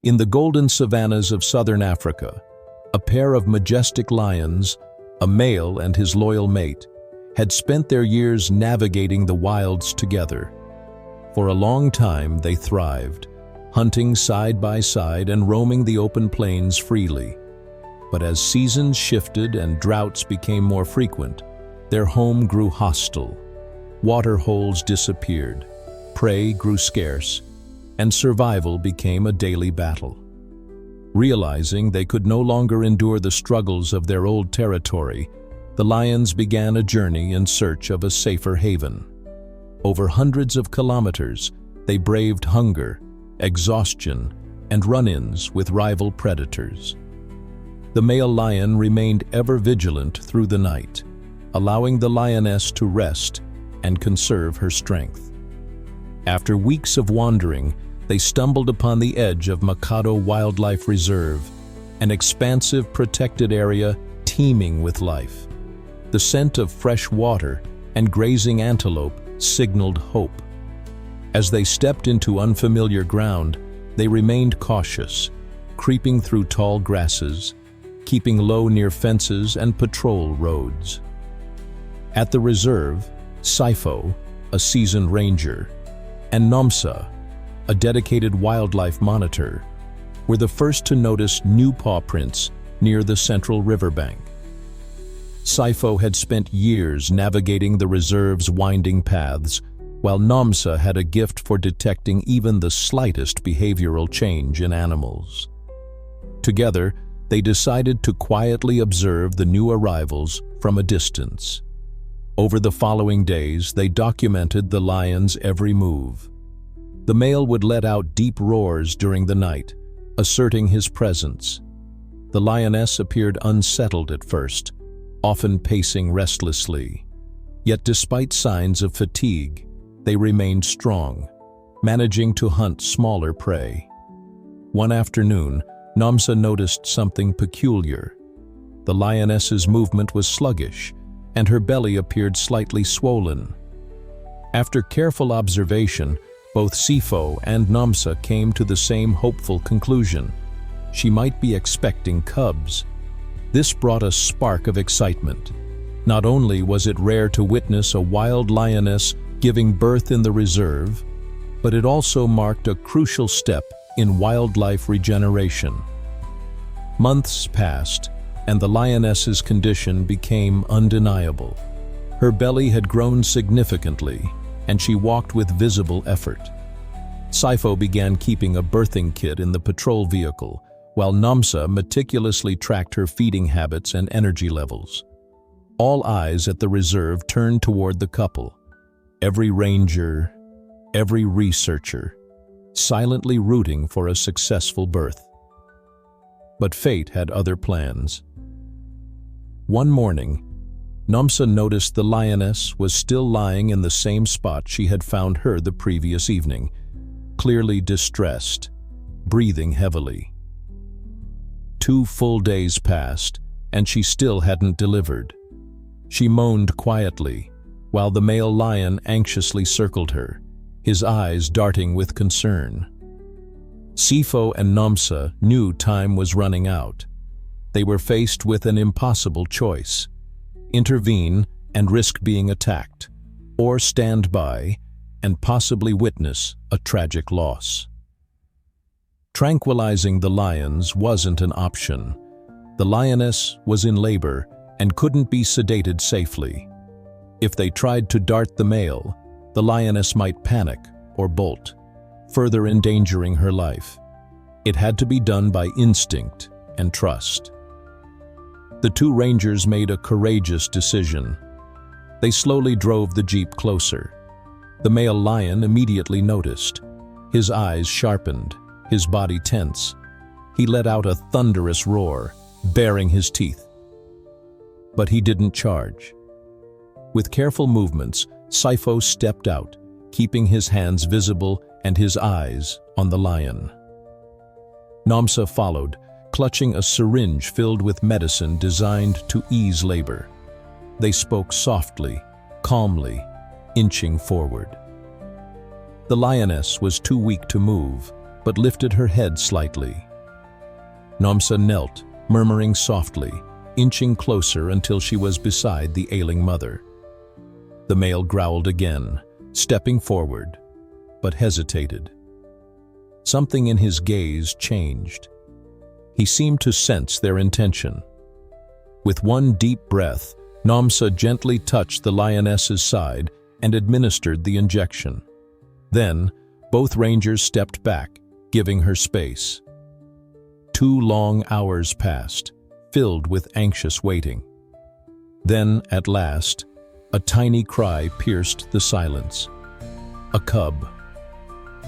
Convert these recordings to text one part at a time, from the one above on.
In the golden savannas of southern Africa, a pair of majestic lions, a male and his loyal mate, had spent their years navigating the wilds together. For a long time they thrived, hunting side by side and roaming the open plains freely. But as seasons shifted and droughts became more frequent, their home grew hostile. Water holes disappeared, prey grew scarce, and survival became a daily battle. Realizing they could no longer endure the struggles of their old territory, the lions began a journey in search of a safer haven. Over hundreds of kilometers, they braved hunger, exhaustion, and run-ins with rival predators. The male lion remained ever vigilant through the night, allowing the lioness to rest and conserve her strength. After weeks of wandering, they stumbled upon the edge of Makhado Wildlife Reserve, an expansive protected area teeming with life. The scent of fresh water and grazing antelope signaled hope. As they stepped into unfamiliar ground, they remained cautious, creeping through tall grasses, keeping low near fences and patrol roads. At the reserve, Sifo, a seasoned ranger, and Nomsa, a dedicated wildlife monitor, were the first to notice new paw prints near the central riverbank. Sifo had spent years navigating the reserve's winding paths, while Nomsa had a gift for detecting even the slightest behavioral change in animals. Together, they decided to quietly observe the new arrivals from a distance. Over the following days, they documented the lion's every move. The male would let out deep roars during the night, asserting his presence. The lioness appeared unsettled at first, often pacing restlessly. Yet despite signs of fatigue, they remained strong, managing to hunt smaller prey. One afternoon, Nomsa noticed something peculiar. The lioness's movement was sluggish, and her belly appeared slightly swollen. After careful observation, both Sifo and Nomsa came to the same hopeful conclusion. She might be expecting cubs. This brought a spark of excitement. Not only was it rare to witness a wild lioness giving birth in the reserve, but it also marked a crucial step in wildlife regeneration. Months passed, and the lioness's condition became undeniable. Her belly had grown significantly, and she walked with visible effort. Sifo began keeping a birthing kit in the patrol vehicle, while Nomsa meticulously tracked her feeding habits and energy levels. All eyes at the reserve turned toward the couple. Every ranger, every researcher, silently rooting for a successful birth. But fate had other plans. One morning, Nomsa noticed the lioness was still lying in the same spot she had found her the previous evening, clearly distressed, breathing heavily. 2 full days passed, and she still hadn't delivered. She moaned quietly, while the male lion anxiously circled her, his eyes darting with concern. Sifo and Nomsa knew time was running out. They were faced with an impossible choice: intervene and risk being attacked, or stand by and possibly witness a tragic loss. Tranquilizing the lions wasn't an option. The lioness was in labor and couldn't be sedated safely. If they tried to dart the male, the lioness might panic or bolt, further endangering her life. It had to be done by instinct and trust. The 2 rangers made a courageous decision. They slowly drove the jeep closer. The male lion immediately noticed. His eyes sharpened, his body tense. He let out a thunderous roar, baring his teeth. But he didn't charge. With careful movements, Sifo stepped out, keeping his hands visible and his eyes on the lion. Nomsa followed, clutching a syringe filled with medicine designed to ease labor. They spoke softly, calmly, inching forward. The lioness was too weak to move, but lifted her head slightly. Nomsa knelt, murmuring softly, inching closer until she was beside the ailing mother. The male growled again, stepping forward, but hesitated. Something in his gaze changed. He seemed to sense their intention. With one deep breath, Nomsa gently touched the lioness's side and administered the injection. Then, both rangers stepped back, giving her space. 2 long hours passed, filled with anxious waiting. Then, at last, a tiny cry pierced the silence. A cub.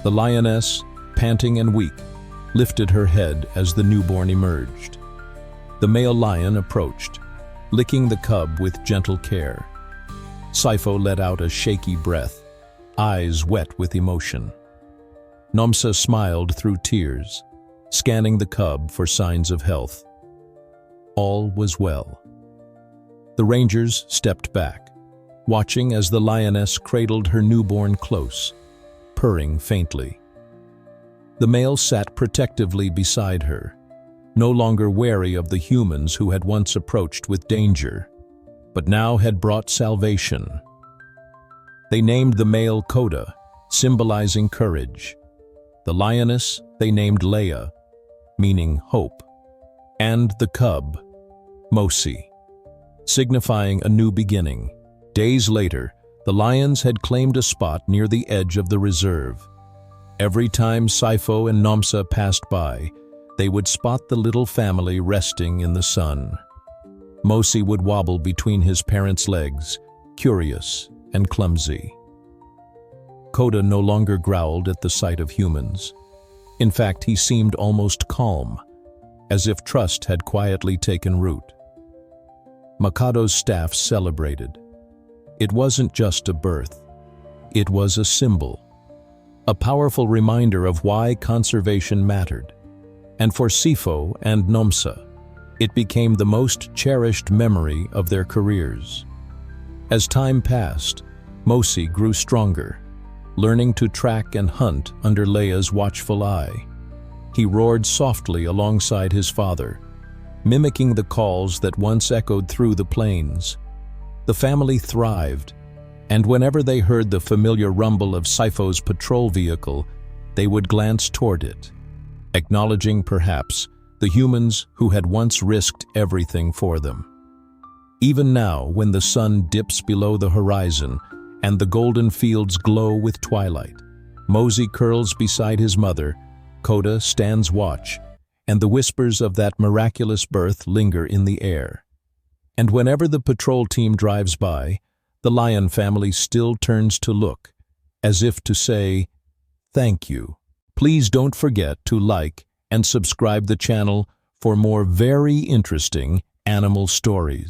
The lioness, panting and weak, lifted her head as the newborn emerged. The male lion approached, licking the cub with gentle care. Sifo let out a shaky breath, eyes wet with emotion. Nomsa smiled through tears, scanning the cub for signs of health. All was well. The rangers stepped back, watching as the lioness cradled her newborn close, purring faintly. The male sat protectively beside her, no longer wary of the humans who had once approached with danger, but now had brought salvation. They named the male Koda, symbolizing courage. The lioness they named Leya, meaning hope, and the cub, Mosi, signifying a new beginning. Days later, the lions had claimed a spot near the edge of the reserve. Every time Sifo and Nomsa passed by, they would spot the little family resting in the sun. Mosi would wobble between his parents' legs, curious and clumsy. Koda no longer growled at the sight of humans. In fact, he seemed almost calm, as if trust had quietly taken root. Makhado's staff celebrated. It wasn't just a birth. It was a symbol, a powerful reminder of why conservation mattered. And for Sifo and Nomsa, it became the most cherished memory of their careers. As time passed, Mosi grew stronger, learning to track and hunt under Leya's watchful eye. He roared softly alongside his father, mimicking the calls that once echoed through the plains. The family thrived, and whenever they heard the familiar rumble of Sifo's patrol vehicle, they would glance toward it, acknowledging perhaps the humans who had once risked everything for them. Even now, when the sun dips below the horizon and the golden fields glow with twilight, Mosi curls beside his mother, Koda stands watch, and the whispers of that miraculous birth linger in the air. And whenever the patrol team drives by, the lion family still turns to look, as if to say, "Thank you." Please don't forget to like and subscribe the channel for more very interesting animal stories.